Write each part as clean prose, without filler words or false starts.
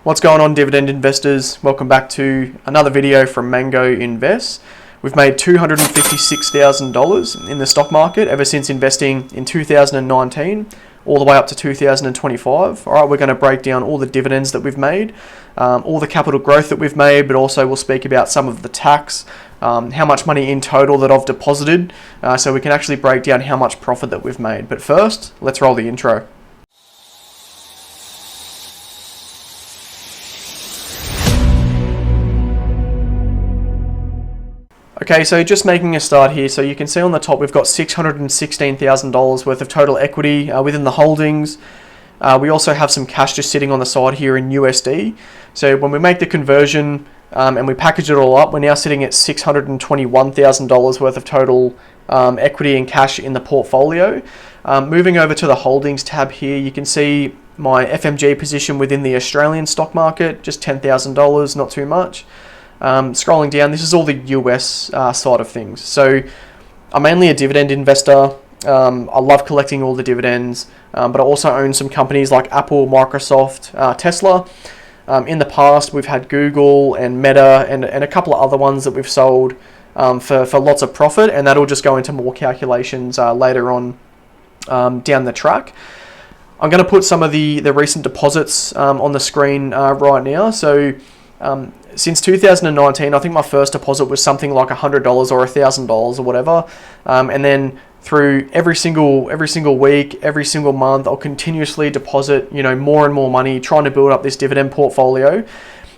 What's going on, dividend investors? Welcome back to another video from Mango Invest. We've made $256,000 in the stock market ever since investing in 2019 all the way up to 2025. All right, we're going to break down all the dividends that we've made, all the capital growth that we've made, but also we'll speak about some of the tax, how much money in total that I've deposited, so we can actually break down how much profit that we've made. But first, let's roll the intro. Okay, so just making a start here. So you can see on the top we've got $616,000 worth of total equity within the holdings. We also have some cash just sitting on the side here in USD. So when we make the conversion and we package it all up, we're now sitting at $621,000 worth of total equity and cash in the portfolio. Moving over to the holdings tab here, you can see my FMG position within the Australian stock market, just $10,000, not too much. Scrolling down, this is all the US side of things. So I'm mainly a dividend investor. I love collecting all the dividends, but I also own some companies like Apple, Microsoft, Tesla. In the past, we've had Google and Meta and a couple of other ones that we've sold for lots of profit, and that'll just go into more calculations later on down the track. I'm going to put some of the recent deposits on the screen right now. So since 2019, I think my first deposit was something like $100 or $1,000 or whatever, and then through every single week, every single month, I'll continuously deposit more and more money, trying to build up this dividend portfolio.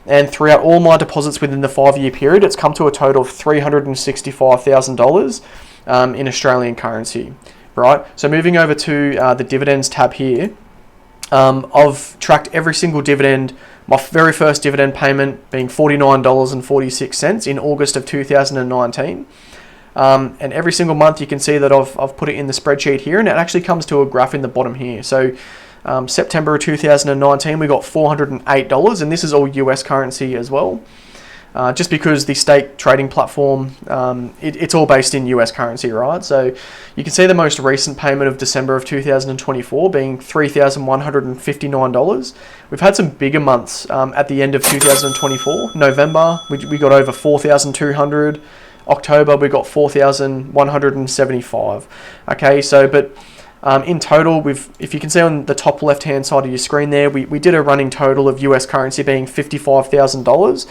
And throughout all my deposits within the 5-year period, it's come to a total of $365,000 in Australian currency. Right. So moving over to the dividends tab here, I've tracked every single dividend. My very first dividend payment being $49.46 in August of 2019. And every single month you can see that I've put it in the spreadsheet here, and it actually comes to a graph in the bottom here. So September of 2019, we got $408, and this is all US currency as well. Just because the stake trading platform, it's all based in US currency, right? So you can see the most recent payment of December of 2024 being $3,159. We've had some bigger months at the end of 2024. November, we got over 4,200. October, we got 4,175. Okay, so but in total, if you can see on the top left-hand side of your screen there, we did a running total of US currency being $55,000.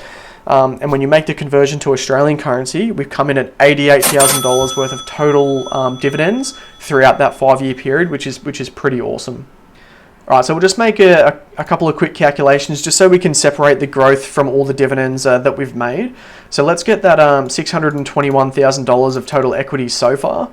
And when you make the conversion to Australian currency, we've come in at $88,000 worth of total dividends throughout that 5-year period, which is pretty awesome. All right, so we'll just make a couple of quick calculations just so we can separate the growth from all the dividends that we've made. So let's get that $621,000 of total equity so far.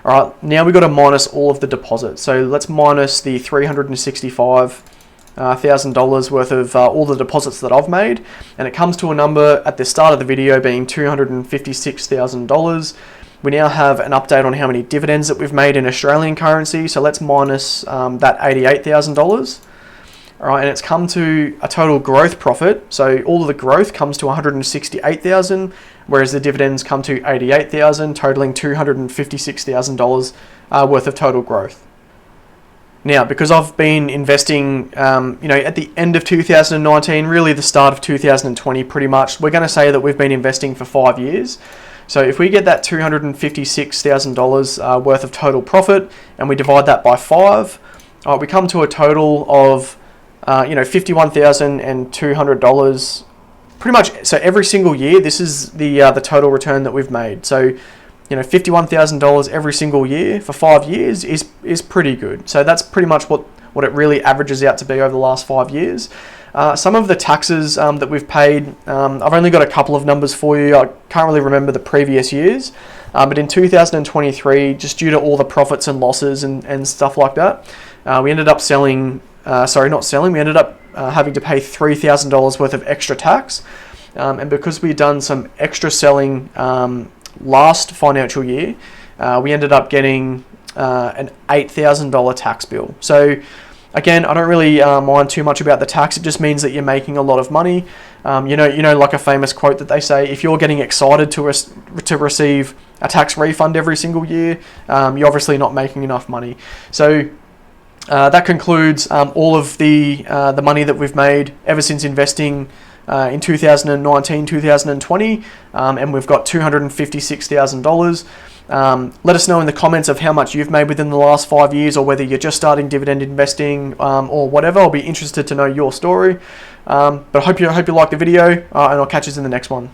All right, now we've got to minus all of the deposits. So let's minus the $365,000 worth of all the deposits that I've made, and it comes to a number at the start of the video being $256,000. We now have an update on how many dividends that we've made in Australian currency, so let's minus that $88,000. All right, and it's come to a total growth profit. So all of the growth comes to $168,000, whereas the dividends come to $88,000, totaling $256,000 worth of total growth. Now, because I've been investing, at the end of 2019, really the start of 2020, pretty much, we're going to say that we've been investing for 5 years. So if we get that $256,000 worth of total profit and we divide that by 5, we come to a total of, $51,200. Pretty much, so every single year, this is the total return that we've made. So, $51,000 every single year for 5 years is pretty good. So that's pretty much what it really averages out to be over the last 5 years. Some of the taxes that we've paid, I've only got a couple of numbers for you. I can't really remember the previous years. But in 2023, just due to all the profits and losses and stuff like that, we ended up we ended up having to pay $3,000 worth of extra tax. And because we'd done some extra selling last financial year, we ended up getting an $8,000 tax bill. So again, I don't really mind too much about the tax. It just means that you're making a lot of money. Like a famous quote that they say, if you're getting excited to receive a tax refund every single year, you're obviously not making enough money. So That concludes all of the money that we've made ever since investing in 2019, 2020, and we've got $256,000. Let us know in the comments of how much you've made within the last 5 years, or whether you're just starting dividend investing or whatever. I'll be interested to know your story. But I hope you like the video, and I'll catch you in the next one.